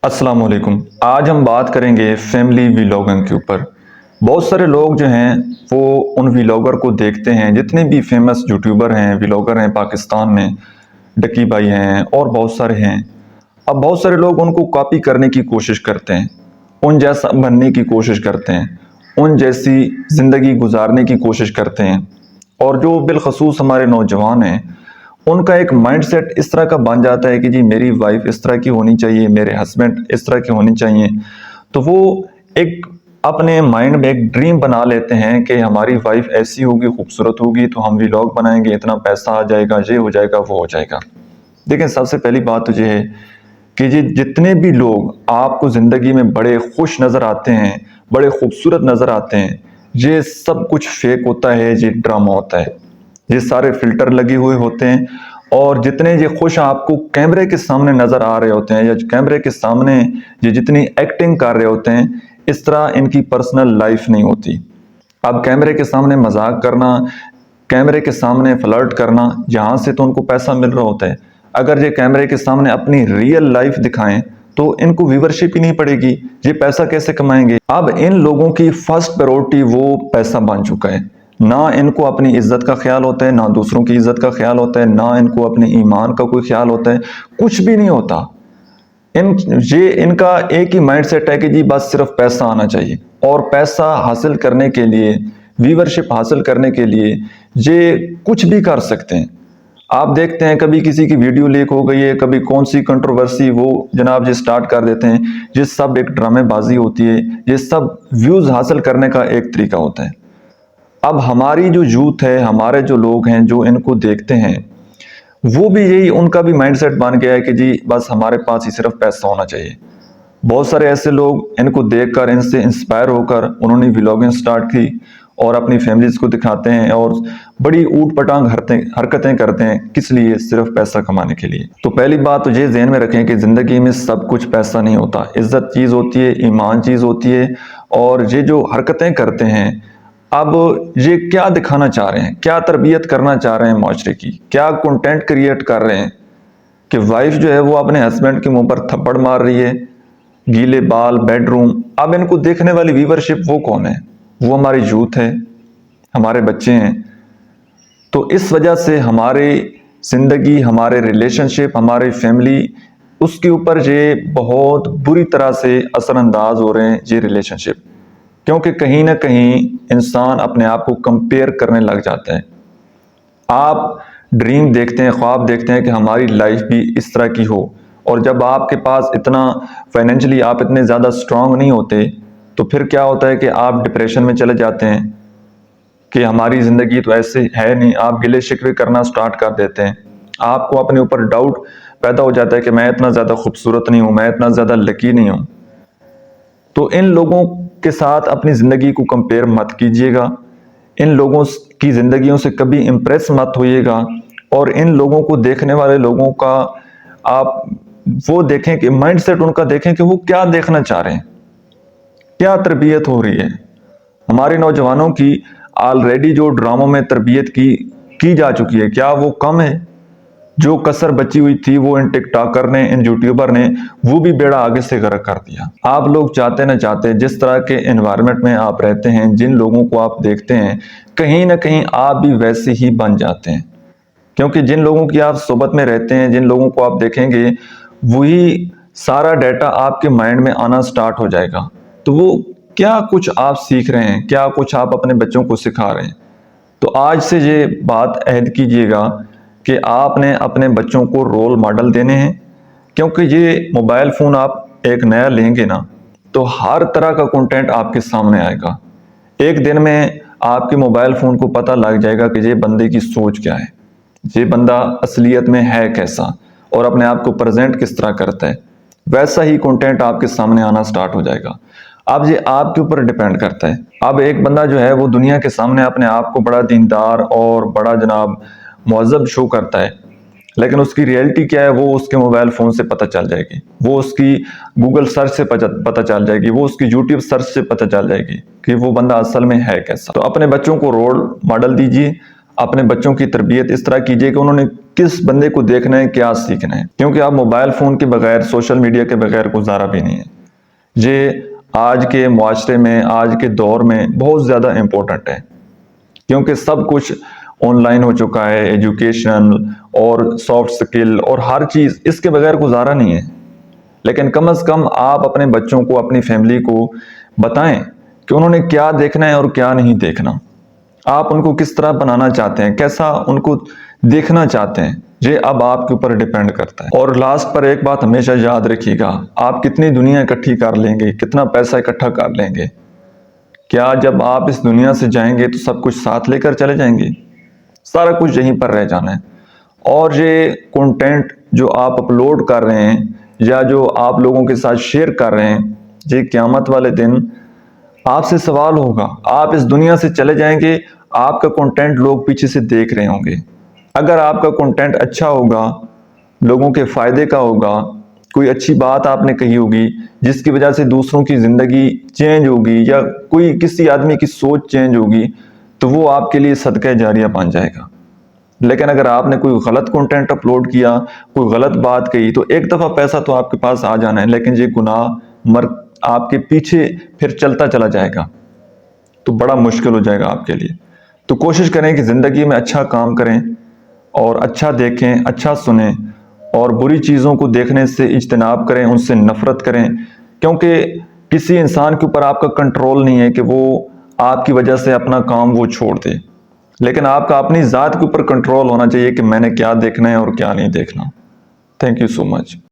السلام علیکم۔ آج ہم بات کریں گے فیملی ویلاگنگ کے اوپر۔ بہت سارے لوگ جو ہیں وہ ان ویلاگر کو دیکھتے ہیں، جتنے بھی فیمس یوٹیوبر ہیں، ویلاگر ہیں پاکستان میں، ڈکی بھائی ہیں اور بہت سارے ہیں۔ اب بہت سارے لوگ ان کو کاپی کرنے کی کوشش کرتے ہیں، ان جیسا بننے کی کوشش کرتے ہیں، ان جیسی زندگی گزارنے کی کوشش کرتے ہیں، اور جو بالخصوص ہمارے نوجوان ہیں ان کا ایک مائنڈ سیٹ اس طرح کا بن جاتا ہے کہ جی میری وائف اس طرح کی ہونی چاہیے، میرے ہسبینڈ اس طرح کی ہونی چاہیے، تو وہ ایک اپنے مائنڈ میں ایک ڈریم بنا لیتے ہیں کہ ہماری وائف ایسی ہوگی، خوبصورت ہوگی تو ہم ویلاگ بنائیں گے، اتنا پیسہ آ جائے گا، یہ ہو جائے گا، وہ ہو جائے گا۔ دیکھیں، سب سے پہلی بات تو یہ ہے کہ جی جتنے بھی لوگ آپ کو زندگی میں بڑے خوش نظر آتے ہیں، بڑے خوبصورت نظر آتے ہیں، یہ سب کچھ فیک ہوتا ہے، یہ ڈرامہ ہوتا ہے، یہ سارے فلٹر لگے ہوئے ہوتے ہیں۔ اور جتنے یہ خوش آپ کو کیمرے کے سامنے نظر آ رہے ہوتے ہیں یا کیمرے کے سامنے یہ جتنی ایکٹنگ کر رہے ہوتے ہیں، اس طرح ان کی پرسنل لائف نہیں ہوتی۔ اب کیمرے کے سامنے مذاق کرنا، کیمرے کے سامنے فلرٹ کرنا، جہاں سے تو ان کو پیسہ مل رہا ہوتا ہے، اگر یہ کیمرے کے سامنے اپنی ریئل لائف دکھائیں تو ان کو ویورشپ ہی نہیں پڑے گی، یہ پیسہ کیسے کمائیں گے؟ اب ان لوگوں کی فرسٹ پریورٹی وہ پیسہ بن چکا ہے، نہ ان کو اپنی عزت کا خیال ہوتا ہے، نہ دوسروں کی عزت کا خیال ہوتا ہے، نہ ان کو اپنے ایمان کا کوئی خیال ہوتا ہے، کچھ بھی نہیں ہوتا۔ ان کا ایک ہی مائنڈ سیٹ ہے کہ جی بس صرف پیسہ آنا چاہیے، اور پیسہ حاصل کرنے کے لیے، ویورشپ حاصل کرنے کے لیے یہ کچھ بھی کر سکتے ہیں۔ آپ دیکھتے ہیں کبھی کسی کی ویڈیو لیک ہو گئی ہے، کبھی کون سی کنٹروورسی، وہ جناب یہ سٹارٹ کر دیتے ہیں، یہ سب ایک ڈرامے بازی ہوتی ہے، یہ سب ویوز حاصل کرنے کا ایک طریقہ ہوتا ہے۔ اب ہماری جو یوتھ ہے، ہمارے جو لوگ ہیں جو ان کو دیکھتے ہیں، وہ بھی یہی ان کا بھی مائنڈ سیٹ بن گیا ہے کہ جی بس ہمارے پاس ہی صرف پیسہ ہونا چاہیے۔ بہت سارے ایسے لوگ ان کو دیکھ کر، ان سے انسپائر ہو کر انہوں نے ویلاگنگ سٹارٹ کی اور اپنی فیملیز کو دکھاتے ہیں اور بڑی اوٹ پٹانگ حرکتیں کرتے ہیں، کس لیے؟ صرف پیسہ کمانے کے لیے۔ تو پہلی بات تو یہ ذہن میں رکھیں کہ زندگی میں سب کچھ پیسہ نہیں ہوتا، عزت چیز ہوتی ہے، ایمان چیز ہوتی ہے، اور یہ جو حرکتیں کرتے ہیں، اب یہ کیا دکھانا چاہ رہے ہیں، کیا تربیت کرنا چاہ رہے ہیں معاشرے کی، کیا کنٹینٹ کریٹ کر رہے ہیں کہ وائف جو ہے وہ اپنے ہسبینڈ کے منہ پر تھپڑ مار رہی ہے، گیلے بال، بیڈ روم۔ اب ان کو دیکھنے والی ویورشپ وہ کون ہے؟ وہ ہماری یوتھ ہے، ہمارے بچے ہیں۔ تو اس وجہ سے ہماری زندگی، ہمارے ریلیشن شپ، ہماری فیملی، اس کے اوپر یہ بہت بری طرح سے اثر انداز ہو رہے ہیں، یہ ریلیشن شپ، کیونکہ کہیں نہ کہیں انسان اپنے آپ کو کمپیئر کرنے لگ جاتا ہے۔ آپ ڈریم دیکھتے ہیں، خواب دیکھتے ہیں کہ ہماری لائف بھی اس طرح کی ہو، اور جب آپ کے پاس اتنا فائنینشلی آپ اتنے زیادہ سٹرونگ نہیں ہوتے تو پھر کیا ہوتا ہے کہ آپ ڈپریشن میں چلے جاتے ہیں کہ ہماری زندگی تو ایسے ہے نہیں، آپ گلے شکوے کرنا سٹارٹ کر دیتے ہیں، آپ کو اپنے اوپر ڈاؤٹ پیدا ہو جاتا ہے کہ میں اتنا زیادہ خوبصورت نہیں ہوں، میں اتنا زیادہ لکی نہیں ہوں۔ تو ان لوگوں کے ساتھ اپنی زندگی کو کمپیئر مت کیجیے گا، ان لوگوں کی زندگیوں سے کبھی امپریس مت ہوئیے گا، اور ان لوگوں کو دیکھنے والے لوگوں کا آپ وہ دیکھیں کہ مائنڈ سیٹ ان کا دیکھیں کہ وہ کیا دیکھنا چاہ رہے ہیں، کیا تربیت ہو رہی ہے۔ ہمارے نوجوانوں کی آلریڈی جو ڈراموں میں تربیت کی جا چکی ہے، کیا وہ کم ہے؟ جو کسر بچی ہوئی تھی وہ ان ٹک ٹاکر نے، ان یوٹیوبر نے وہ بھی بیڑا آگے سے غرق کر دیا۔ آپ لوگ چاہتے نہ چاہتے، جس طرح کے انوائرمنٹ میں آپ رہتے ہیں، جن لوگوں کو آپ دیکھتے ہیں، کہیں نہ کہیں آپ بھی ویسے ہی بن جاتے ہیں، کیونکہ جن لوگوں کی آپ صحبت میں رہتے ہیں، جن لوگوں کو آپ دیکھیں گے، وہی سارا ڈیٹا آپ کے مائنڈ میں آنا سٹارٹ ہو جائے گا۔ تو وہ کیا کچھ آپ سیکھ رہے ہیں، کیا کچھ آپ اپنے بچوں کو سکھا رہے ہیں۔ تو آج سے یہ بات عہد کیجئے گا کہ آپ نے اپنے بچوں کو رول ماڈل دینے ہیں، کیونکہ یہ موبائل فون آپ ایک نیا لیں گے نا تو ہر طرح کا کنٹینٹ آپ کے سامنے آئے گا۔ ایک دن میں آپ کے موبائل فون کو پتہ لگ جائے گا کہ یہ بندے کی سوچ کیا ہے، یہ بندہ اصلیت میں ہے کیسا، اور اپنے آپ کو پریزنٹ کس طرح کرتا ہے، ویسا ہی کنٹینٹ آپ کے سامنے آنا سٹارٹ ہو جائے گا۔ اب یہ آپ کے اوپر ڈیپینڈ کرتا ہے۔ اب ایک بندہ جو ہے وہ دنیا کے سامنے اپنے آپ کو بڑا دیندار اور بڑا جناب مہذب شو کرتا ہے، لیکن اس کی ریئلٹی کیا ہے وہ اس کے موبائل فون سے پتہ چل جائے گی، وہ اس کی گوگل سرچ سے پتہ چل جائے گی، وہ اس کی یوٹیوب سرچ سے پتہ چل جائے گی کہ وہ بندہ اصل میں ہے کیسا۔ تو اپنے بچوں کو رول ماڈل دیجیے، اپنے بچوں کی تربیت اس طرح کیجیے کہ انہوں نے کس بندے کو دیکھنا ہے، کیا سیکھنا ہے، کیونکہ آپ موبائل فون کے بغیر، سوشل میڈیا کے بغیر گزارا بھی نہیں ہے۔ یہ آج کے معاشرے میں، آج کے دور میں بہت زیادہ امپورٹنٹ ہے، کیونکہ سب کچھ آن لائن ہو چکا ہے، ایجوکیشن اور سافٹ سکل اور ہر چیز، اس کے بغیر گزارا نہیں ہے۔ لیکن کم از کم آپ اپنے بچوں کو، اپنی فیملی کو بتائیں کہ انہوں نے کیا دیکھنا ہے اور کیا نہیں دیکھنا۔ آپ ان کو کس طرح بنانا چاہتے ہیں، کیسا ان کو دیکھنا چاہتے ہیں، یہ اب آپ کے اوپر ڈیپینڈ کرتا ہے۔ اور لاسٹ پر ایک بات ہمیشہ یاد رکھیے گا، آپ کتنی دنیا اکٹھی کر لیں گے، کتنا پیسہ اکٹھا کر لیں گے، کیا جب آپ اس دنیا سے جائیں گے تو سب کچھ ساتھ لے کر چلے جائیں گے؟ سارا کچھ یہیں پر رہ جانا ہے۔ اور یہ کنٹینٹ جو آپ اپلوڈ کر رہے ہیں یا جو آپ لوگوں کے ساتھ شیئر کر رہے ہیں، یہ قیامت والے دن آپ سے سوال ہوگا۔ آپ اس دنیا سے چلے جائیں گے، آپ کا کنٹینٹ لوگ پیچھے سے دیکھ رہے ہوں گے۔ اگر آپ کا کنٹینٹ اچھا ہوگا، لوگوں کے فائدے کا ہوگا، کوئی اچھی بات آپ نے کہی ہوگی جس کی وجہ سے دوسروں کی زندگی چینج ہوگی یا کوئی کسی آدمی کی سوچ چینج ہوگی، تو وہ آپ کے لیے صدقہ جاریہ بن جائے گا۔ لیکن اگر آپ نے کوئی غلط کنٹینٹ اپلوڈ کیا، کوئی غلط بات کہی، تو ایک دفعہ پیسہ تو آپ کے پاس آ جانا ہے، لیکن یہ گناہ آپ کے پیچھے پھر چلتا چلا جائے گا، تو بڑا مشکل ہو جائے گا آپ کے لیے۔ تو کوشش کریں کہ زندگی میں اچھا کام کریں اور اچھا دیکھیں، اچھا سنیں، اور بری چیزوں کو دیکھنے سے اجتناب کریں، ان سے نفرت کریں، کیونکہ کسی انسان کے اوپر آپ کا کنٹرول نہیں ہے کہ وہ آپ کی وجہ سے اپنا کام وہ چھوڑ دے، لیکن آپ کا اپنی ذات کے اوپر کنٹرول ہونا چاہیے کہ میں نے کیا دیکھنا ہے اور کیا نہیں دیکھنا۔ Thank you so much.